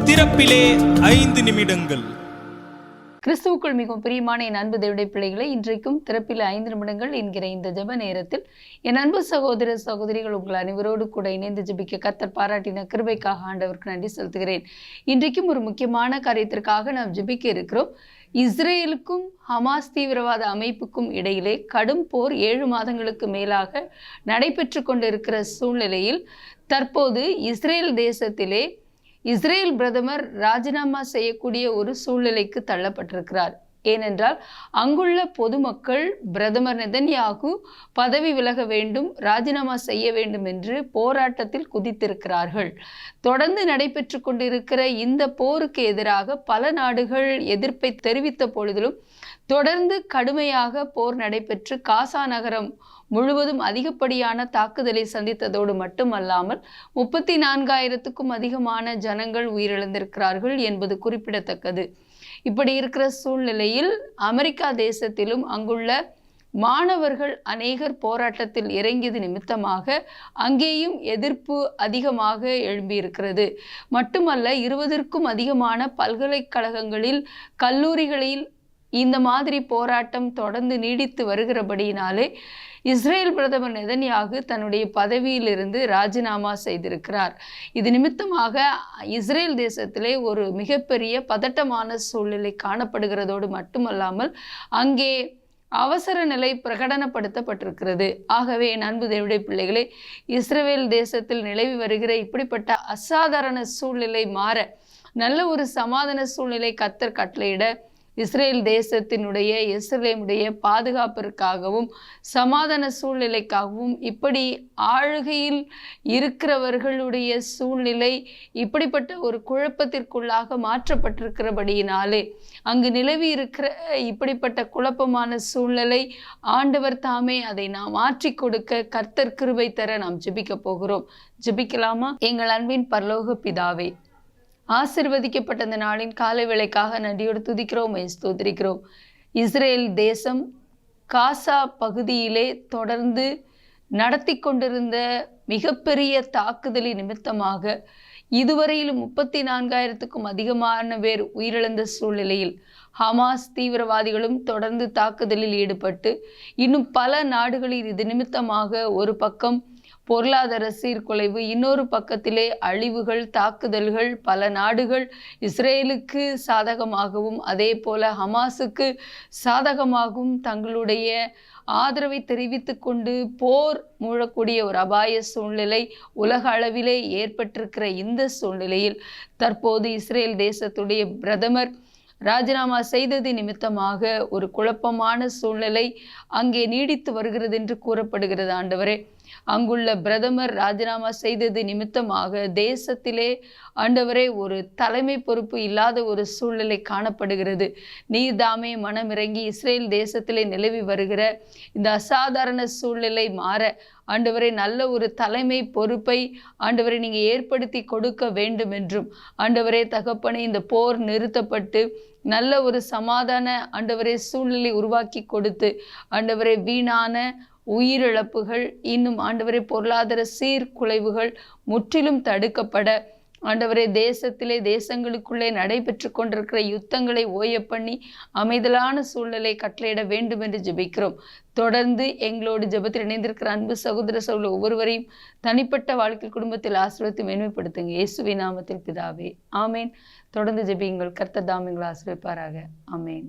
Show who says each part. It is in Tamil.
Speaker 1: திறப்பிலே 5 நிமிடங்கள்.
Speaker 2: கிறிஸ்துவுக்குள் மிகவும் பிரியமான என் அன்பு தேவனுடைய பிள்ளைகளை, இன்றைக்கும் திறப்பில் 5 நிமிடங்கள் என்கிற இந்த ஜெப நேரத்தில் என் அன்பு சகோதர சகோதரிகள் உங்கள் அனைவரோடு கூட இணைந்து ஜெபிக்க கர்த்தர் பாராட்டின கிருபைக்காக ஆண்டவருக்கு நன்றி செலுத்துகிறேன். இன்றைக்கும் ஒரு முக்கியமான காரியத்திற்காக நாம் ஜெபிக்க இருக்கிறோம். இஸ்ரேலுக்கும் ஹமாஸ் தீவிரவாத அமைப்புக்கும் இடையிலே கடும் போர் 7 மாதங்களுக்கு மேலாக நடைபெற்று கொண்டிருக்கிற சூழ்நிலையில் தற்போது இஸ்ரேல் தேசத்திலே இஸ்ரேல் பிரதமர் ராஜினாமா செய்யக்கூடிய ஒரு சூழ்நிலைக்கு தள்ளப்பட்டிருக்கிறார். ஏனென்றால் அங்குள்ள பொதுமக்கள் பிரதமர் நெதன்யாகு பதவி விலக வேண்டும், ராஜினாமா செய்ய வேண்டும் என்று போராட்டத்தில் குதித்திருக்கிறார்கள். தொடர்ந்து நடைபெற்று கொண்டிருக்கிற இந்த போருக்கு எதிராக பல நாடுகள் எதிர்ப்பை தெரிவித்த பொழுதிலும் தொடர்ந்து கடுமையாக போர் நடைபெற்று காசா நகரம் முழுவதும் அதிகப்படியான தாக்குதலை சந்தித்ததோடு மட்டுமல்லாமல் 34,000க்கும் அதிகமான ஜனங்கள் உயிரிழந்திருக்கிறார்கள் என்பது குறிப்பிடத்தக்கது. இப்படி இருக்கிற சூழ்நிலையில் அமெரிக்கா தேசத்திலும் அங்குள்ள மாணவர்கள் அநேகர் போராட்டத்தில் இறங்கியது நிமித்தமாக அங்கேயும் எதிர்ப்பு அதிகமாக எழும்பியிருக்கிறது. மட்டுமல்ல, 20க்கும் அதிகமான பல்கலைக்கழகங்களில் கல்லூரிகளில் இந்த மாதிரி போராட்டம் தொடர்ந்து நீடித்து வருகிறபடியினாலே இஸ்ரேல் பிரதமர் நெதன்யாகு தன்னுடைய பதவியிலிருந்து ராஜினாமா செய்திருக்கிறார். இது நிமித்தமாக இஸ்ரேல் தேசத்திலே ஒரு மிகப்பெரிய பதட்டமான சூழ்நிலை காணப்படுகிறதோடு மட்டுமல்லாமல் அங்கே அவசர நிலை பிரகடனப்படுத்தப்பட்டிருக்கிறது. ஆகவே என் அன்பு தேவனுடைய பிள்ளைகளே, இஸ்ரேல் தேசத்தில் நிலவி வருகிற இப்படிப்பட்ட அசாதாரண சூழ்நிலை மாற நல்ல ஒரு சமாதான சூழ்நிலை கர்த்தர் கட்டளையிட இஸ்ரேல் தேசத்தினுடைய எருசலேமுடைய பாதுகாப்பிற்காகவும் சமாதான சூழ்நிலைக்காகவும் இப்படி ஆளுகையில் இருக்கிறவர்களுடைய சூழ்நிலை இப்படிப்பட்ட ஒரு குழப்பத்திற்குள்ளாக மாற்றப்பட்டிருக்கிறபடியினாலே அங்கு நிலவி இருக்கிற இப்படிப்பட்ட குழப்பமான சூழ்நிலை ஆண்டவர் தாமே அதை நாம் மாற்றி கொடுக்க கர்த்தர் கிருபை தர நாம் ஜெபிக்க போகிறோம். ஜெபிக்கலாமா? எங்கள் அன்பின் பரலோக பிதாவே, ஆசீர்வதிக்கப்பட்ட இந்த நாளின் காலை வேளைக்காக நன்றியோடு துதிக்கிறோம், ஸ்தோத்திரிக்கிறோம். இஸ்ரேல் தேசம் காசா பகுதியிலே தொடர்ந்து நடத்தி கொண்டிருந்த மிகப்பெரிய தாக்குதலின் நிமித்தமாக இதுவரையிலும் 34,000க்கும் அதிகமான பேர் உயிரிழந்த சூழ்நிலையில் ஹமாஸ் தீவிரவாதிகளும் தொடர்ந்து தாக்குதலில் ஈடுபட்டு இன்னும் பல நாடுகளில் இது நிமித்தமாக ஒரு பக்கம் பொருளாதார சீர்குலைவு, இன்னொரு பக்கத்திலே அழிவுகள், தாக்குதல்கள், பல நாடுகள் இஸ்ரேலுக்கு சாதகமாகவும் அதே போல ஹமாஸுக்கு சாதகமாகவும் தங்களுடைய ஆதரவை தெரிவித்து கொண்டு போர் மூழக்கூடிய ஒரு அபாய சூழ்நிலை உலக அளவிலே ஏற்பட்டிருக்கிற இந்த சூழ்நிலையில் தற்போது இஸ்ரேல் தேசத்துடைய பிரதமர் ராஜினாமா செய்தது நிமித்தமாக ஒரு குழப்பமான சூழ்நிலை அங்கே நீடித்து வருகிறது என்று கூறப்படுகிறது. ஆண்டவரே, அங்குள்ள பிரதமர் ராஜினாமா செய்தது நிமித்தமாக தேசத்திலே ஆண்டவரே ஒரு தலைமை பொறுப்பு இல்லாத ஒரு சூழ்நிலை காணப்படுகிறது. நீர் தாமே மனமிறங்கி இஸ்ரேல் தேசத்திலே நிலவி வருகிற இந்த அசாதாரண சூழ்நிலை மாற ஆண்டவரே நல்ல ஒரு தலைமை பொறுப்பை ஆண்டவரை நீங்கள் ஏற்படுத்தி கொடுக்க வேண்டும் என்றும், ஆண்டவரே தகப்பனே இந்த போர் நிறுத்தப்பட்டு நல்ல ஒரு சமாதான ஆண்டவரே சூழ்நிலை உருவாக்கி கொடுத்து ஆண்டவரே வீணான உயிரிழப்புகள் இன்னும் ஆண்டவரே பொருளாதார சீர்குலைவுகள் முற்றிலும் தடுக்கப்பட ஆண்டவரே தேசத்திலே தேசங்களுக்குள்ளே நடைபெற்று கொண்டிருக்கிற யுத்தங்களை ஓய பண்ணி அமைதலான சூழ்நிலை கட்டளையிட வேண்டும் என்று ஜெபிக்கிறோம். தொடர்ந்து எங்களோடு ஜெபத்தில் இணைந்திருக்கிற அன்பு சகோதர சகோதரர் ஒவ்வொருவரையும் தனிப்பட்ட வாழ்க்கை குடும்பத்தில் ஆசீர்வதித்து மேன்மைப்படுத்துங்க. இயேசுவின் நாமத்தில் பிதாவே, ஆமேன். தொடர்ந்து ஜெபியுங்கள். கர்த்தர் தாம் எங்களை ஆசீர்வதிப்பாராக. ஆமேன்.